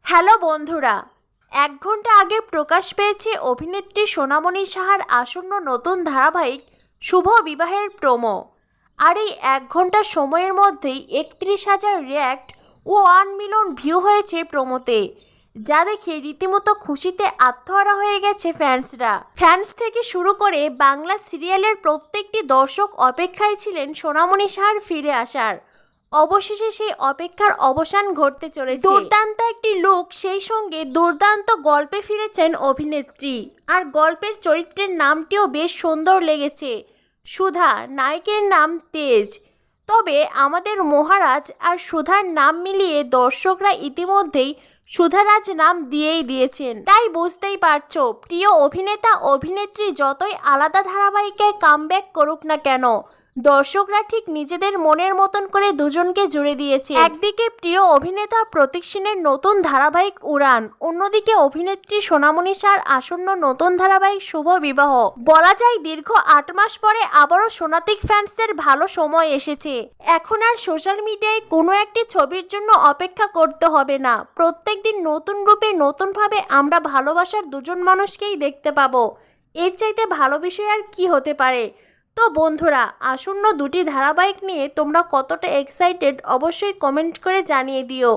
Hello বন্ধুরা, 1 ঘন্টা আগে প্রকাশ পেয়েছে অভিনেত্রী সোনামণি সাহার আসন্ন নতুন ধারাবাহিক শুভ বিবাহের প্রোমো। আর এই 1 ঘন্টা সময়ের মধ্যেই 31,000 রিয়্যাক্ট ও 1 মিলিয়ন ভিউ হয়েছে প্রোমোতে, যা দেখে রীতিমতো খুশিতে আত্মহারা হয়ে গেছে ফ্যান্সরা। ফ্যান্স থেকে শুরু করে বাংলা সিরিয়ালের প্রত্যেকটি দর্শক অপেক্ষায় ছিলেন সোনামণি সাহার ফিরে আসার। অবশেষে সেই অপেক্ষার অবসান ঘটতে চলেছে। দুর্দান্ত একটি লুক, সেই সঙ্গে দুর্দান্ত গল্পে ফিরেছেন অভিনেত্রী। আর গল্পের চরিত্রের নামটিও বেশ সুন্দর লেগেছে, সুধা। নায়কের নাম তেজ। তবে আমাদের মহারাজ আর সুধার নাম মিলিয়ে দর্শকরা ইতিমধ্যেই সুধারাজ নাম দিয়েই দিয়েছেন। তাই বুঝতেই পারছো, প্রিয় অভিনেতা অভিনেত্রী যতই আলাদা ধারাবাহিকে কামব্যাক করুক না কেন, দর্শকরা ঠিক নিজেদের মনের মতন করে দুজনকে জুড়ে দিয়েছে। একদিকে প্রিয় অভিনেতা প্রতীক সেনের নতুন ধারাবাহিক উড়ান, অন্যদিকে অভিনেত্রী সোনামণি সাহার আসন্ন নতুন ধারাবাহিক শুভ বিবাহ। বলা যায় দীর্ঘ 8 মাস পরে আবারও সোনাতিক ফ্যান্সদের ভালো সময় এসেছে। এখন আর সোশ্যাল মিডিয়ায় কোনো একটি ছবির জন্য অপেক্ষা করতে হবে না। প্রত্যেকদিন নতুন রূপে নতুনভাবে আমরা ভালোবাসার দুজন মানুষকেই দেখতে পাবো। এর চাইতে ভালো বিষয় আর কি হতে পারে। তো বন্ধুরা, আসন্ন দুটি ধারাবাহিক নিয়ে তোমরা কতটা এক্সাইটেড অবশ্যই কমেন্ট করে জানিয়ে দিও।